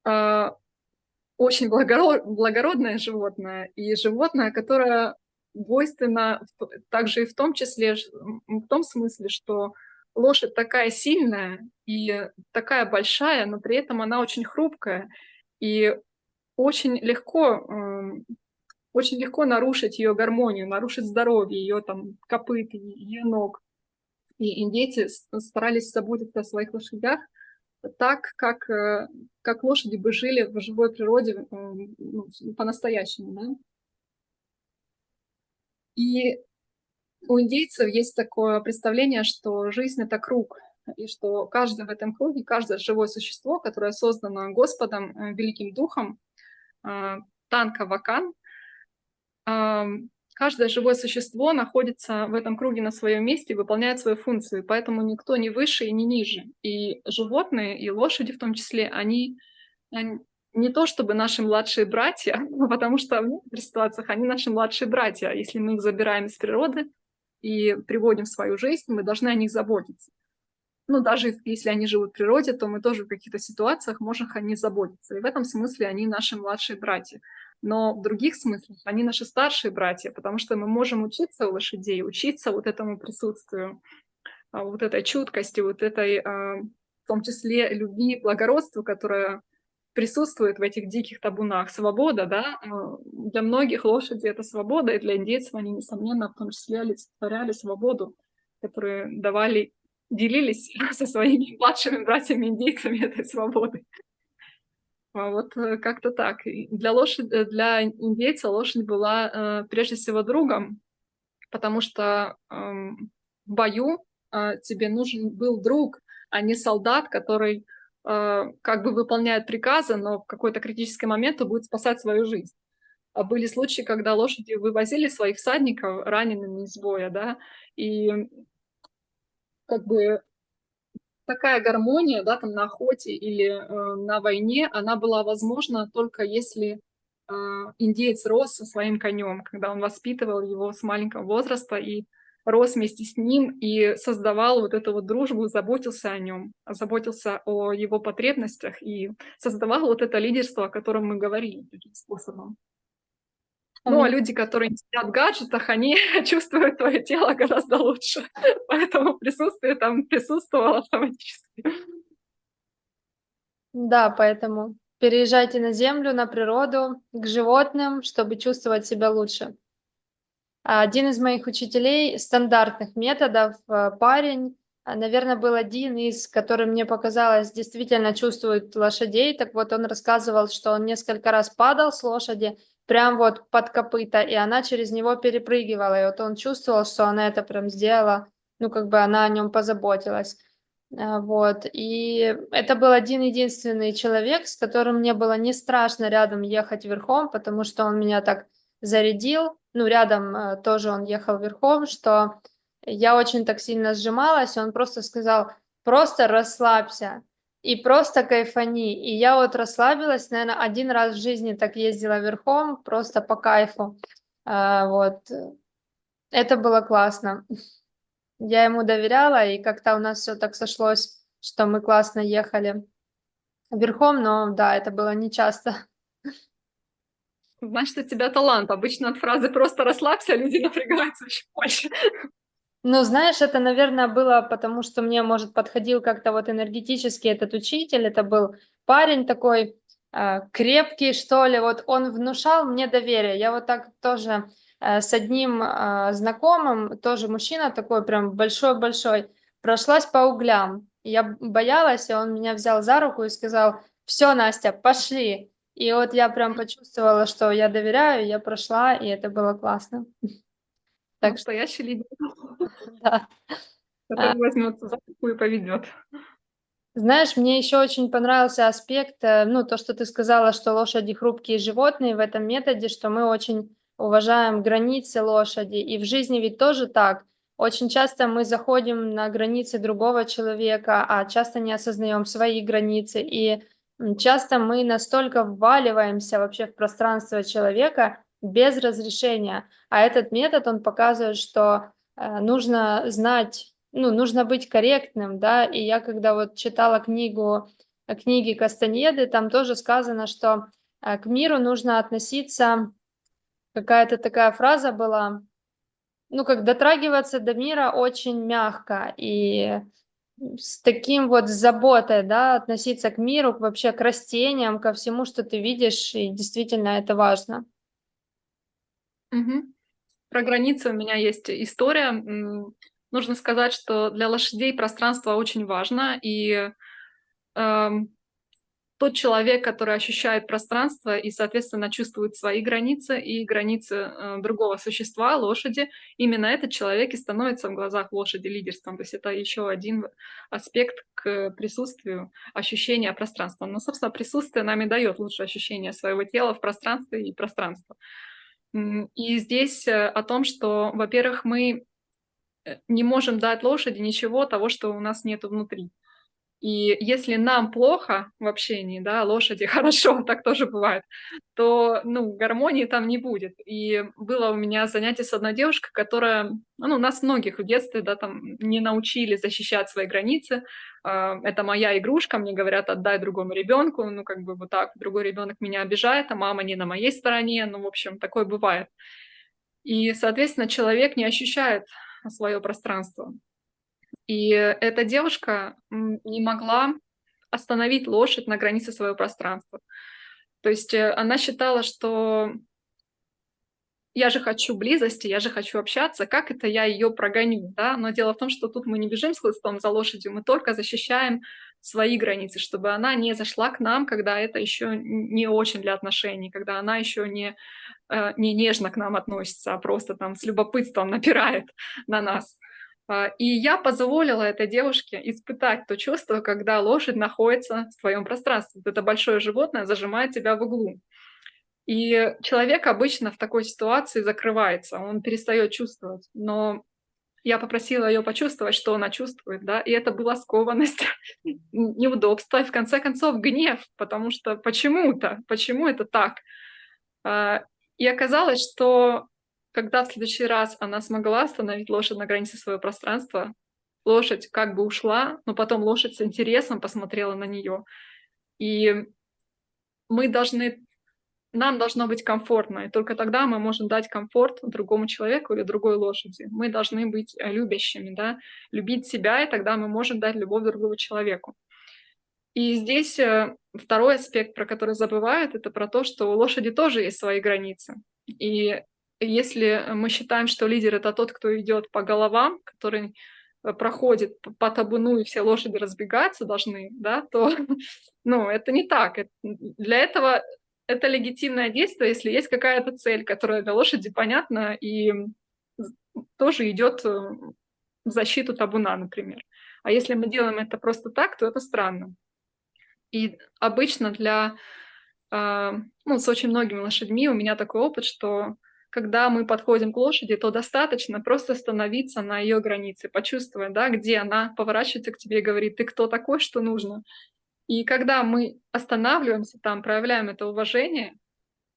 а, очень благородное животное, и животное, которое двойственно также и в том числе, в том смысле, что лошадь такая сильная и такая большая, но при этом она очень хрупкая, и очень легко, очень легко нарушить ее гармонию, нарушить здоровье ее там копыт, ее ног. И индейцы старались заботиться о своих лошадях, так, как лошади бы жили в живой природе, ну, по-настоящему, да. И у индейцев есть такое представление, что жизнь — это круг, и что каждый в этом круге, каждое живое существо, которое создано Господом, Великим Духом, э, Танка-Вакан, каждое живое существо находится в этом круге на своем месте и выполняет свою функцию, поэтому никто не выше и не ниже. И животные, и лошади в том числе, они не то чтобы наши младшие братья, потому что в некоторых ситуациях они наши младшие братья. Если мы их забираем из природы и приводим в свою жизнь, мы должны о них заботиться. Ну, даже если они живут в природе, то мы тоже в каких-то ситуациях можем о них заботиться. И в этом смысле они наши младшие братья. Но в других смыслах они наши старшие братья, потому что мы можем учиться у лошадей, учиться вот этому присутствию, вот этой чуткости, вот этой, в том числе, любви, благородству, которое присутствует в этих диких табунах. Свобода, да, для многих лошади — это свобода, и для индейцев они, несомненно, в том числе олицетворяли свободу, которую давали, делились со своими младшими братьями-индейцами этой свободы. Вот как-то так. И для индейца лошадь была прежде всего другом, потому что в бою тебе нужен был друг, а не солдат, который как бы выполняет приказы, но в какой-то критический момент будет спасать свою жизнь. А были случаи, когда лошади вывозили своих всадников ранеными из боя, да, и как бы такая гармония, да, там на охоте или на войне, она была возможна только если индеец рос со своим конем, когда он воспитывал его с маленького возраста и рос вместе с ним и создавал вот эту вот дружбу, заботился о нем, заботился о его потребностях и создавал вот это лидерство, о котором мы говорили таким способом. У Ну, а меня люди, которые не сидят в гаджетах, они чувствуют твое тело гораздо лучше. Поэтому присутствие там присутствовало автоматически. Да, поэтому переезжайте на землю, на природу, к животным, чтобы чувствовать себя лучше. Один из моих учителей стандартных методов, парень, наверное, был один из, который мне показалось, действительно чувствует лошадей. Так вот, он рассказывал, что он несколько раз падал с лошади, прям вот под копыта, и она через него перепрыгивала. И вот он чувствовал, что она это прям сделала, ну, как бы она о нем позаботилась. Вот, и это был один-единственный человек, с которым мне было не страшно рядом ехать верхом, потому что он меня так зарядил. Ну, рядом тоже он ехал верхом, что я очень так сильно сжималась, и он просто сказал: просто расслабься и просто кайфани. И я вот расслабилась, наверное, один раз в жизни так ездила верхом, просто по кайфу. Вот, это было классно. Я ему доверяла, и как-то у нас все так сошлось, что мы классно ехали верхом, но да, это было нечасто. Значит, у тебя талант. Обычно от фразы «просто расслабься» люди напрягаются еще больше. Ну, знаешь, это, наверное, было потому, что мне, может, подходил как-то вот энергетически этот учитель. Это был парень такой, крепкий, что ли. Вот он внушал мне доверие. Я вот так тоже, с одним, знакомым, тоже мужчина такой прям большой-большой, прошлась по углям. Я боялась, и он меня взял за руку и сказал: «Все, Настя, пошли». И вот я прям почувствовала, что я доверяю, я прошла, и это было классно. Так что Настоящий лидер, да. который возьмется за руку и поведет. Знаешь, мне еще очень понравился аспект, ну, то, что ты сказала, что лошади хрупкие животные в этом методе, что мы очень уважаем границы лошади. И в жизни ведь тоже так. Очень часто мы заходим на границы другого человека, а часто не осознаем свои границы. И часто мы настолько вваливаемся вообще в пространство человека без разрешения. А этот метод, он показывает, что нужно знать, ну, нужно быть корректным, да. И я когда вот читала книги Кастанеды, там тоже сказано, что к миру нужно относиться, какая-то такая фраза была, ну, как дотрагиваться до мира очень мягко и с таким вот с заботой, да, относиться к миру, вообще к растениям, ко всему, что ты видишь, и действительно это важно. Мгм. Про границы у меня есть история. Нужно сказать, что для лошадей пространство очень важно, и ам, тот человек, который ощущает пространство и, соответственно, чувствует свои границы и границы другого существа, лошади, именно этот человек и становится в глазах лошади лидерством. То есть это еще один аспект к присутствию, ощущения пространства. Но, собственно, присутствие нам и дает лучшее ощущение своего тела в пространстве и пространства. И здесь о том, что, во-первых, мы не можем дать лошади ничего того, что у нас нету внутри. И если нам плохо в общении, да, лошади хорошо, так тоже бывает, то, ну, гармонии там не будет. И было у меня занятие с одной девушкой, которая, ну, нас многих в детстве, да, там, не научили защищать свои границы. Это моя игрушка, мне говорят, отдай другому ребенку, ну, как бы вот так, другой ребенок меня обижает, а мама не на моей стороне, ну, в общем, такое бывает. И, соответственно, человек не ощущает свое пространство. И эта девушка не могла остановить лошадь на границе своего пространства. То есть она считала, что я же хочу близости, я же хочу общаться, как это я ее прогоню, да? Но дело в том, что тут мы не бежим с хлыстом за лошадью, мы только защищаем свои границы, чтобы она не зашла к нам, когда это еще не очень для отношений, когда она еще не нежно к нам относится, а просто там с любопытством напирает на нас. И я позволила этой девушке испытать то чувство, когда лошадь находится в твоем пространстве. Вот это большое животное зажимает тебя в углу. И человек обычно в такой ситуации закрывается, он перестает чувствовать. Но я попросила ее почувствовать, что она чувствует, да, и это была скованность, неудобство и, в конце концов, гнев, потому что почему-то, почему это так? А, и оказалось, что когда в следующий раз она смогла остановить лошадь на границе своего пространства, лошадь как бы ушла, но потом лошадь с интересом посмотрела на нее. И мы должны нам должно быть комфортно, и только тогда мы можем дать комфорт другому человеку или другой лошади. Мы должны быть, любящими, да, любить себя, и тогда мы можем дать любовь другому человеку. И здесь, 2 аспект, про который забывают, это про то, что у лошади тоже есть свои границы. И если мы считаем, что лидер — это тот, кто идет по головам, который, проходит по табуну, и все лошади разбегаться должны, да, то, ну, это не так. Для этого это легитимное действие, если есть какая-то цель, которая для лошади понятна и з тоже идет, в защиту табуна, например. А если мы делаем это просто так, то это странно. И обычно ну, с очень многими лошадьми у меня такой опыт, что когда мы подходим к лошади, то достаточно просто остановиться на ее границе, почувствовать, да, где она поворачивается к тебе и говорит: "Ты кто такой, что нужно?" И когда мы останавливаемся там, проявляем это уважение,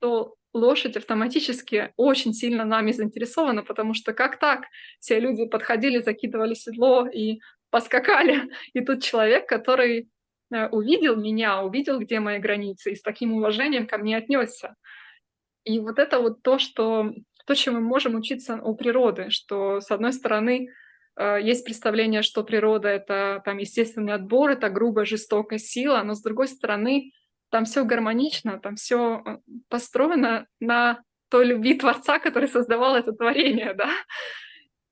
то лошадь автоматически очень сильно нами заинтересована, потому что как так? Все люди подходили, закидывали седло и поскакали. И тут человек, который, увидел меня, увидел, где мои границы, и с таким уважением ко мне отнесся. И вот это вот то, чему мы можем учиться у природы, что, с одной стороны, есть представление, что природа — это там естественный отбор, это грубая, жестокая сила, но, с другой стороны, там все гармонично, там все построено на той любви Творца, который создавал это творение, да.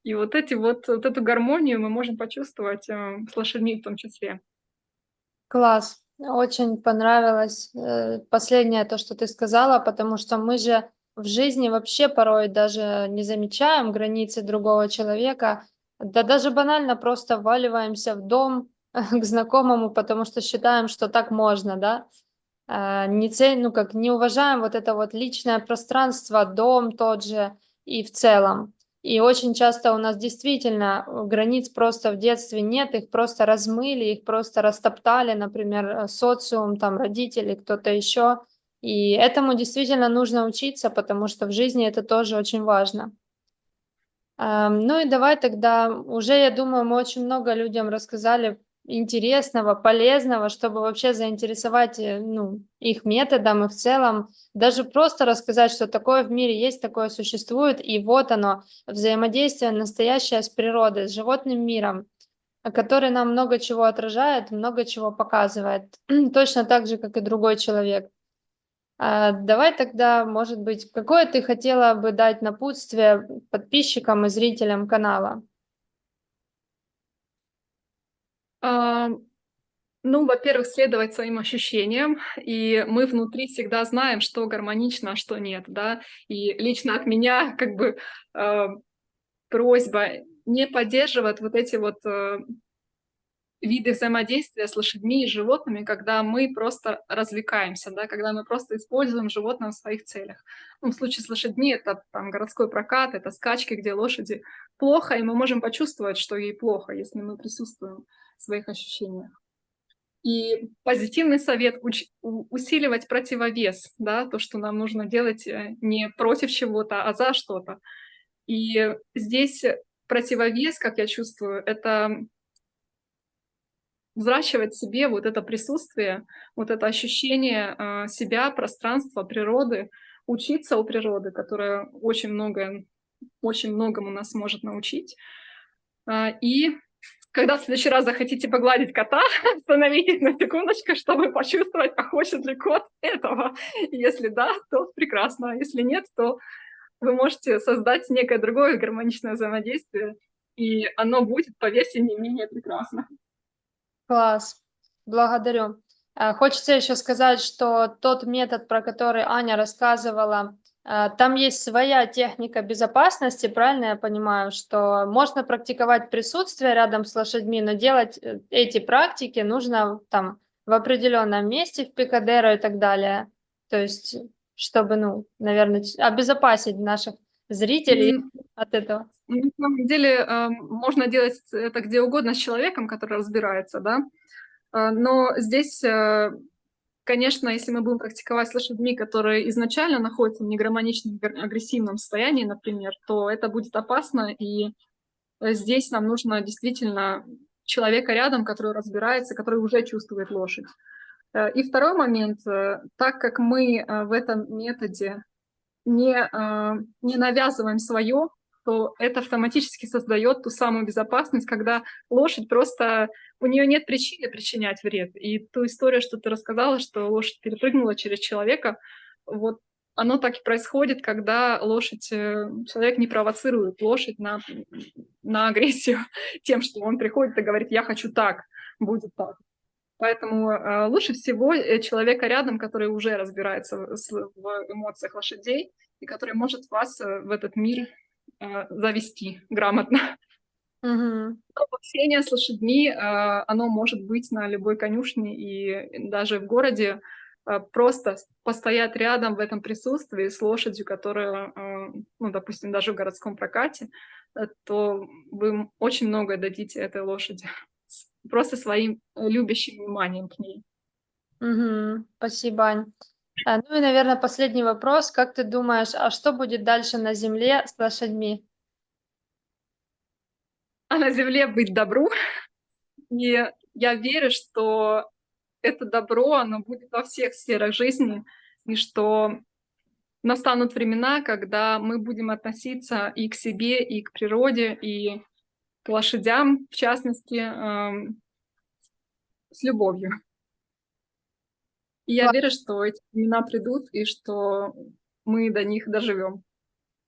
И вот эту гармонию мы можем почувствовать, с лошадьми в том числе. Класс. Очень понравилось, последнее то, что ты сказала, потому что мы же в жизни вообще порой даже не замечаем границы другого человека. Да даже банально просто вваливаемся в дом к знакомому, потому что считаем, что так можно, да. Не цель, ну как, не уважаем вот это вот личное пространство, дом тот же и в целом. И очень часто у нас действительно границ просто в детстве нет, их просто размыли, их просто растоптали, например, социум, там родители, кто-то еще. И этому действительно нужно учиться, потому что в жизни это тоже очень важно. Ну и давай тогда, уже, я думаю, мы очень много людям рассказали интересного, полезного, чтобы вообще заинтересовать, ну, их методом и в целом даже просто рассказать, что такое в мире есть, такое существует, и вот оно, взаимодействие настоящее с природой, с животным миром, который нам много чего отражает, много чего показывает, точно так же, как и другой человек. Давай тогда, может быть, какое ты хотела бы дать напутствие подписчикам и зрителям канала? А, ну, во-первых, следовать своим ощущениям, и мы внутри всегда знаем, что гармонично, а что нет, да. И лично от меня как бы, а, просьба не поддерживать вот эти вот, виды взаимодействия с лошадьми и животными, когда мы просто развлекаемся, да, когда мы просто используем животное в своих целях. Ну, в случае с лошадьми это там городской прокат, это скачки, где лошади плохо, и мы можем почувствовать, что ей плохо, если мы присутствуем в своих ощущениях. И позитивный совет — усиливать противовес, да, то, что нам нужно делать, не против чего-то, а за что-то. И здесь противовес, как я чувствую, это взращивать в себе вот это присутствие, вот это ощущение, себя, пространства, природы, учиться у природы, которая очень многому нас может научить. И когда в следующий раз захотите погладить кота, остановитесь на секундочку, чтобы почувствовать, а хочет ли кот этого. Если да, то прекрасно, а если нет, то вы можете создать некое другое гармоничное взаимодействие, и оно будет, поверьте, не менее прекрасно. Класс, благодарю. Хочется еще сказать, что тот метод, про который Аня рассказывала, там есть своя техника безопасности, правильно я понимаю, что можно практиковать присутствие рядом с лошадьми, но делать эти практики нужно там в определенном месте, в Пикадеро и так далее. То есть чтобы, ну, наверное, обезопасить наших зрителей М, от этого? На самом деле, можно делать это где угодно с человеком, который разбирается, да. Но здесь, конечно, если мы будем практиковать с лошадьми, которые изначально находятся в негармоничном, агрессивном состоянии, например, то это будет опасно, и здесь нам нужно действительно человека рядом, который разбирается, который уже чувствует лошадь. И второй момент, так как мы в этом методе не навязываем свое, то это автоматически создает ту самую безопасность, когда лошадь просто, у нее нет причины причинять вред. И ту историю, что ты рассказала, что лошадь перепрыгнула через человека, вот оно так и происходит, когда человек не провоцирует лошадь на агрессию тем, что он приходит и говорит, я хочу так, будет так. Поэтому лучше всего человека рядом, который уже разбирается в эмоциях лошадей и который может вас в этот мир завести грамотно. Мгм. Но общение с лошадьми, оно может быть на любой конюшне и даже в городе. Просто постоять рядом в этом присутствии с лошадью, которая, ну, допустим, даже в городском прокате, то вы очень многое дадите этой лошади. Просто своим любящим вниманием к ней. Мгм. Спасибо, Ань. Ну и, наверное, последний вопрос. Как ты думаешь, а что будет дальше на Земле с лошадьми? А на земле быть добру. И я верю, что это добро, оно будет во всех сферах жизни, и что настанут времена, когда мы будем относиться и к себе, и к природе, и к лошадям, в частности, с любовью. И я верю, что эти времена придут, и что мы до них доживем.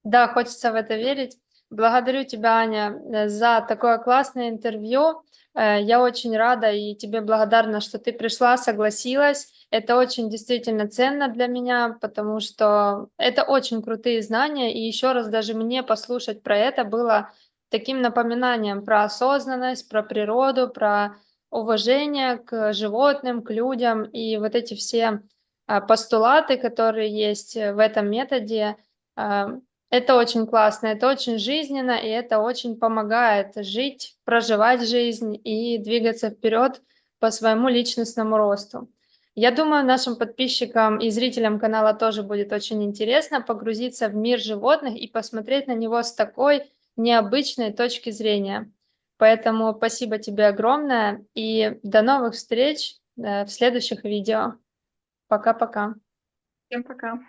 Да, хочется в это верить. Благодарю тебя, Аня, за такое классное интервью. Я очень рада и тебе благодарна, что ты пришла, согласилась. Это очень действительно ценно для меня, потому что это очень крутые знания. И еще раз даже мне послушать про это было таким напоминанием про осознанность, про природу, про уважение к животным, к людям. И вот эти все постулаты, которые есть в этом методе, а, это очень классно, это очень жизненно, и это очень помогает жить, проживать жизнь и двигаться вперед по своему личностному росту. Я думаю, нашим подписчикам и зрителям канала тоже будет очень интересно погрузиться в мир животных и посмотреть на него с такой необычной точки зрения. Поэтому спасибо тебе огромное и до новых встреч в следующих видео. Пока-пока. Всем пока.